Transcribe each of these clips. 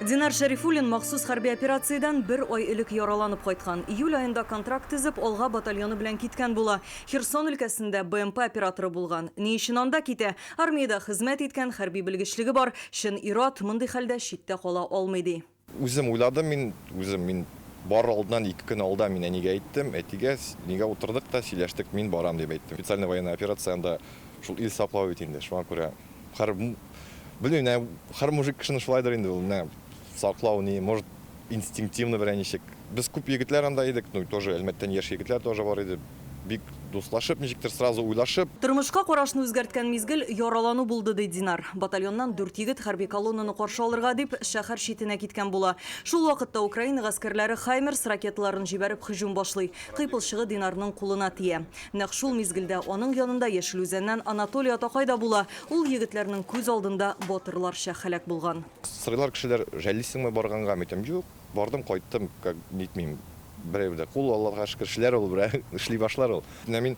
Динар Шарифуллин махсус хәрби операциядан бір ай элек яраланып кайткан. Июль айында контракт төзеп, Олга батальоны белән киткән була. Херсон өлкәсендә БМП операторы булган. Ни өчен анда китә? Армиядә хезмәт иткән хәрби белгечлеге бар. Шын ир-ат мондый хәлдә читтә кала алмый ди. Үзем уйладым, мин бар алдан 2 көн алда мин әнигә әйттем, әтигә нигә утырдык та сөйләштек, мин барам дип әйттем. Специальная военная операцияда шул ил саклау бит инде. Шуңа күрә һәр мужик кешене шулайдыр инде ул, саклау не может инстинктивно бер ничек. Без күп егетләр анда идек, тоже әлбәттә яшь егетләр тоже бар иде. Бик дуслашып, ничектер сразу уйлашып. Тормышка карашны үзгәрткән мизгел яралану булды ди Динар. Батальоннан 4 егет хәрби колоннаны каршы алырга дип шәһәр читенә киткән була. Шул вакытта Украина гаскәрләре Хаймерс ракеталарын җибәреп һөҗүм башлый. Кыйпылчыгы Динарның кулына тия. Нәкъ шул мизгелдә аның янында Яшел Үзәннән Анатолий Атакай да була. Ул егетләрнең күз алдында батырларча һәлак булган. Сырлар кешеләр жәлисеңме барганга мәйтәм, юк, бардым, кайттым, как нитмим. Берәүдә кул Аллаһка шөкер эшләр ул, берәү эшли башлар ул. Мин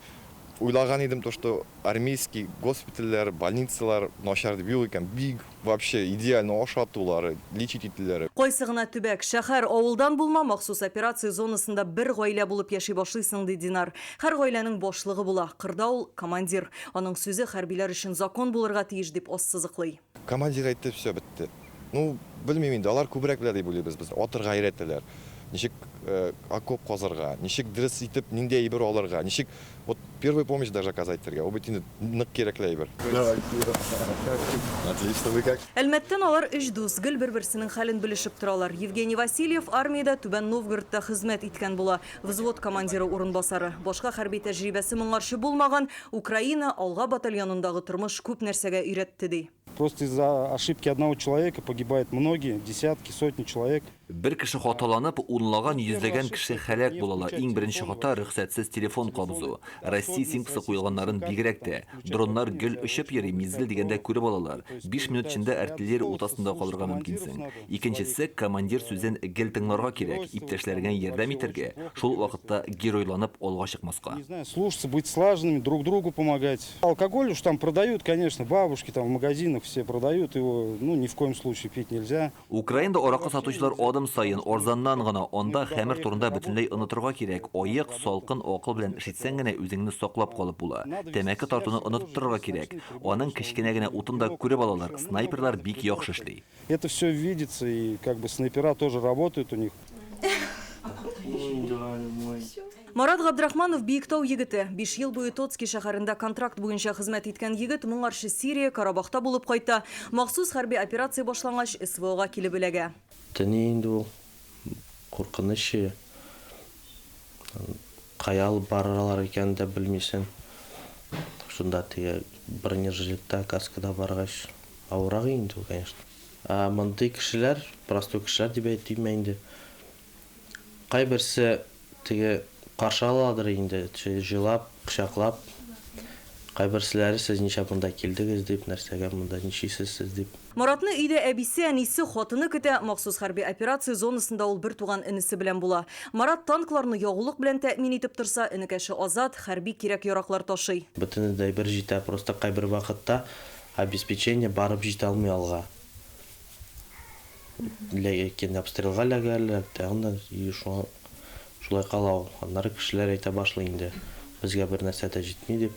уйлаган идем то, что армейский госпитальләр, больницалар начар дип юк икән, бик вообще идеально ашатулар, лечить ителәр. Кайсы гына төбәк, шәһәр, авылдан булма махсус операция зонасында бер гаилә булып яши башлыйсың ди Динар. Һәр гаиләнең башлыгы була, кырда ул командир. Аның сүзе хәрбиләр өчен закон булырга тиеш дип ассызыклый. Командир әйтте, все бетте. Белмим инде, алар күбрәк белә дип уйлыйбыз без. Атырга өйрәтәләр. Ничек окоп казырга, ничек дөрес итеп ниндәй әйбер алырга, ничек вот первую помощь даже оказать итәргә. Ул бит инде нык кирәкле әйбер. Отлично, вы как? Әлмәттән алар өч дус, гел бер-берсенең хәлен белешеп торалар. Евгений Васильев армиядә Түбән Новгородта хезмәт иткән була. Взвод командиры урынбасары. Башка хәрби тәҗрибәсе моңарчы булмаган, Украина Алга батальонындагы тормыш күп нәрсәгә өйрәтте ди. Просто из-за ошибки одного человека погибают многие, десятки, сотни человек. Бер кеше хаталанып, унлаган, йөзләгән кеше һәлак булалар. Иң беренче хата рөхсәтсез телефон кабызу. Россия симкасы куелганнарын бигрәк тә. Дроннар гел очып йөри, мизгел дигәндә күреп алалар. 5 минут эчендә артиллерия утасында калырга мөмкинсең. Икенчесе, командир сүзен гел тыңларга кирәк, иптәшләргә ярдәм итәргә. Шул вакытта геройланып алга чыкмаска. Не знаю, слушаться, быть слаженными, друг другу помогать. Алкоголь уж там продают, конечно, бабушки там в магазинах все продают его, ни в коем случае пить нельзя. Украинада аракы сатучылар адым сайын арзаннан гына, анда хәмер турында бөтенләй онытырга кирәк. Аяк, салкын акыл белән эшитсәң генә үзеңне саклап калып була. Тәмәке тартуны онытып торырга кирәк. Аның кечкенә генә утында күреп алалар. Снайперлар бик яхшы эшли. Это все видится, и снайпера тоже работают у них. Марат Габдрахманов Биектау егете. 5 ел буе Тоцки шәһәрендә контракт буенча хезмәт иткән егет моңарчы Сирия, Карабахта булып кайта. Махсус хәрби операция башлангач СВОга килеп эләгә. Тәне инде ул куркыныч. Каял баралар икән дә белмисең. Шунда тиге бронежилетта, каскада баргач авырак инде, конечно. Мондый кешеләр, простой кешеләр дип әйтим инде. Кайберсе тиге каршы аладыр инде, җылап, кычаклап. Кайберселәре сез ничә монда килдегез дип, нәрсәгә монда ничисез сез дип. Маратны өйдә әбисе, әнисе, хатыны көтә. Махсус хәрби операция зонасында ул бер туган инесе белән була. Марат танкларны ягулык белән тәэмин итеп торса, энекәше Азат хәрби кирәк-яраклар ташый. Бөтен дә бер җитә, просто кайбер вакытта обеспечение барып җитә алмый алга. Ләкин обстрелга ләгәләр, тагын шулай кала. Аннары кешеләр әйтә башлый инде. Безгә бер нәрсә дә җитми дип.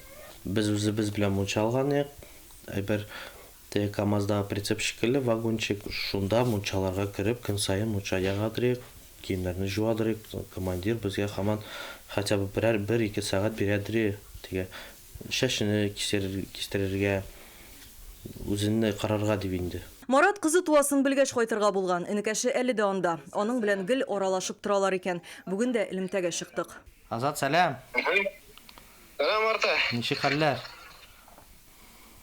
Без үзебез белән мунча алган идек. Әйбер КамАЗда прицеп шикелле вагончик, шунда мунчаларга кирип, көн сайын мунча ягадырык, киемнәрне жуадырык. Командир безгә һаман хотя бы 1-2 сәгать бирәдер. Тиге шәшне кистерергә, үзенне карарга дип инде. Марат кызы туасын белгәч кайтырга булган. Энекәше әле дә анда. Аның белән гел аралашып торалар икән. Бүген дә элемтәгә чыктык. Азат, сәлам. Сәлам, Марта. Ничек хәлләр?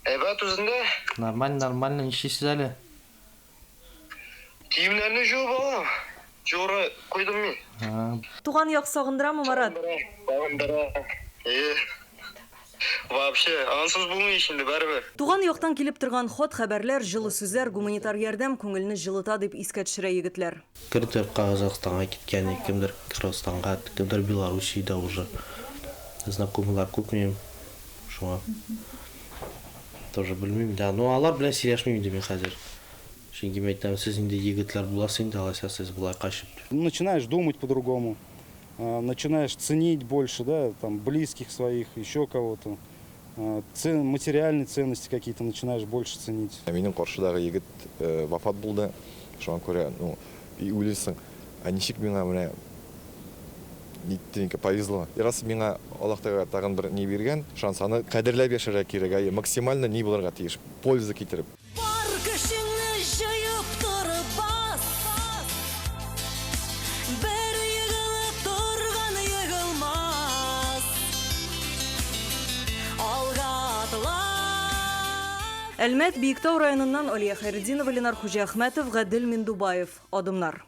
Әйбәт үзендә? Нормально, ничисез әле? Киемнәрне җуып алам. Жоры куйдым мин. Туган як сагындырамы, Марат? Сагындыра. Вообще, ансыз булмый инде бәрбер. Туган яктан килеп торган хат, хәбәрләр, җылы сүзләр, гуманитар ярдәм күңелне җылыта дип искә төшерә егетләр. Кирдер Казахстанга киткән, кемдер Кыргызстанга, кемдер Белоруссиядә уже. Знакомылар күпме шуңа. Тоже белмим, да. Алар белән сөйләшмим инде мин хәзер. Чөнки мен әйтәм, сез инде егетләр буласыз инде, алайса сез болай качып. Начинаешь думать по-другому, начинаешь ценить больше, да, там, близких своих, еще кого-то. Материальные ценности какие-то начинаешь больше ценить. Менің Қоршыдағы егіт вафат болды. Шоған көре, и ойлайсың, нешік меңа міне ниттенке повезло. И раз меңа Аллахтага тағын бір не берген, шансаны қадірләп яшарға керек, максимально не боларға тиіш, польза кетіріп. Бар күшіңні жайып тұрып бас, бір егіліп тұрған егілмас. Алға атыла. Әлмәт Биектау районынан Алия Хайреддинова, Ленар Хужи Ахметов, Гадел Миндубаев. Адымнар.